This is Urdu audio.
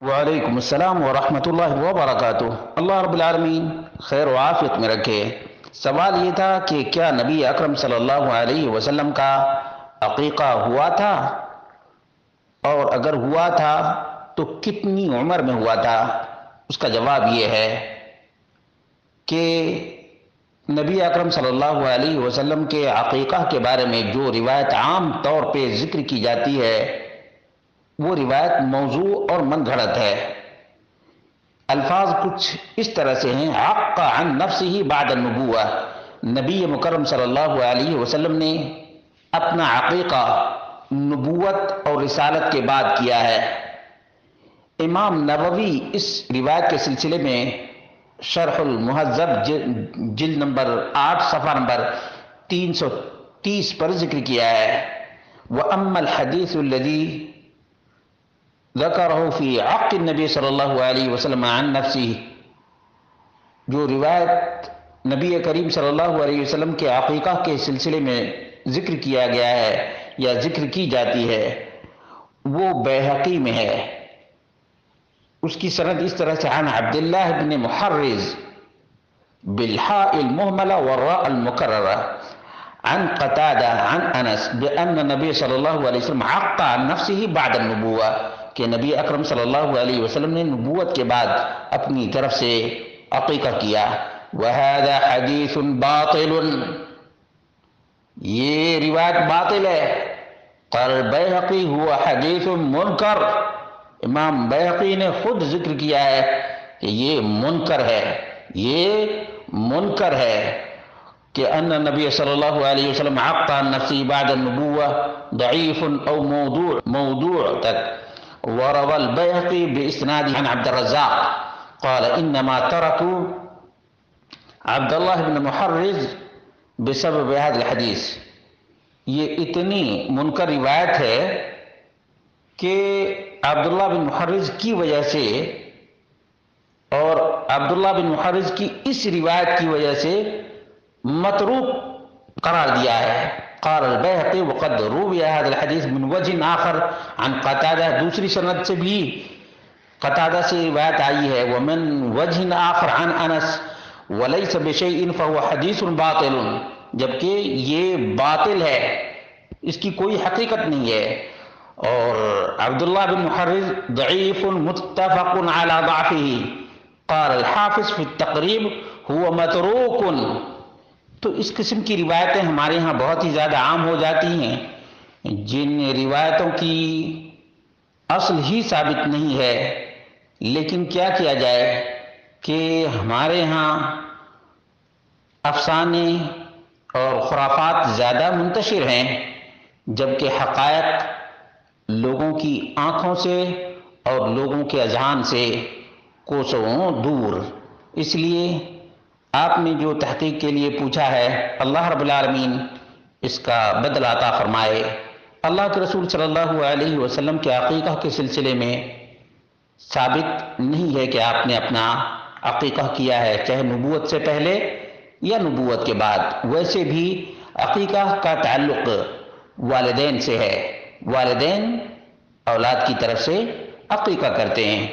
وعلیکم السلام ورحمۃ اللہ وبرکاتہ۔ اللہ رب العالمین خیر و عافیت میں رکھے۔ سوال یہ تھا کہ کیا نبی اکرم صلی اللہ علیہ وسلم کا عقیقہ ہوا تھا، اور اگر ہوا تھا تو کتنی عمر میں ہوا تھا؟ اس کا جواب یہ ہے کہ نبی اکرم صلی اللہ علیہ وسلم کے عقیقہ کے بارے میں جو روایت عام طور پہ ذکر کی جاتی ہے وہ روایت موضوع اور من گھڑت ہے۔ الفاظ کچھ اس طرح سے ہیں: عق عن نفسہ بعد النبوہ، نبی مکرم صلی اللہ علیہ وسلم نے اپنا عقیقہ نبوت اور رسالت کے بعد کیا ہے۔ امام نووی اس روایت کے سلسلے میں شرح المہذب جلد نمبر 8 صفحہ نمبر 330 پر ذکر کیا ہے۔ وَأَمَّا الْحَدِيثُ الَّذِي ذکرہ فی عق النبی صلی اللہ علیہ وسلم عن نفسہ، جو روایت نبی کریم صلی اللہ علیہ وسلم کے عقیقہ کے سلسلے میں ذکر کیا گیا ہے یا ذکر کی جاتی ہے، وہ بیہقی میں ہے۔ اس کی سند اس طرح سے: عن عبداللہ بن محرز بالحاء المہملہ والراء المکررہ عن قتادہ عن انس بان نبی صلی اللہ علیہ وسلم عق عن نفسہ بعد النبوہ، کہ نبی اکرم صلی اللہ علیہ وسلم نے نبوت کے بعد اپنی طرف سے عقیقہ کیا۔ وَهَذَا حَدِيثٌ بَاطِلٌ، یہ روایت باطل ہے۔ قال البیہقی هو حدیث منکر، امام بیہقی نے خود ذکر کیا ہے کہ یہ منکر ہے، یہ منکر ہے کہ ان نبی صلی اللہ علیہ وسلم عق عن نفسه بعد النبوہ ضعیف او موضوع تک۔ وروى البيهقي بإسناده عن عبد الرزاق قال إنما تركوا عبد الله بن محرز بسبب هذا الحديث۔ یہ اتنی منکر روایت ہے کہ عبداللہ بن محرز کی وجہ سے اور عبداللہ بن محرز کی اس روایت کی وجہ سے متروک قرار دیا ہے۔ قال البيهقي وقد روي هذا الحديث من وجه آخر عن قتادہ، دوسری سند سے بھی قتادہ سے روایت آئی ہے، ومن وجه آخر عن انس وليس بشيء فهو حديث باطل، جبکہ یہ باطل ہے، اس کی کوئی حقیقت نہیں ہے۔ اور عبداللہ بن محرز ضعیف متفق على ضعفه، قال الحافظ في التقریب هو متروک۔ تو اس قسم کی روایتیں ہمارے ہاں بہت ہی زیادہ عام ہو جاتی ہیں، جن روایتوں کی اصل ہی ثابت نہیں ہے، لیکن کیا کیا جائے کہ ہمارے ہاں افسانے اور خرافات زیادہ منتشر ہیں، جبکہ حقائق لوگوں کی آنکھوں سے اور لوگوں کے اذہان سے کوسوں دور۔ اس لیے آپ نے جو تحقیق کے لیے پوچھا ہے، اللہ رب العالمین اس کا بدلہ عطا فرمائے۔ اللہ کے رسول صلی اللہ علیہ وسلم کے عقیقہ کے سلسلے میں ثابت نہیں ہے کہ آپ نے اپنا عقیقہ کیا ہے، چاہے نبوت سے پہلے یا نبوت کے بعد۔ ویسے بھی عقیقہ کا تعلق والدین سے ہے، والدین اولاد کی طرف سے عقیقہ کرتے ہیں۔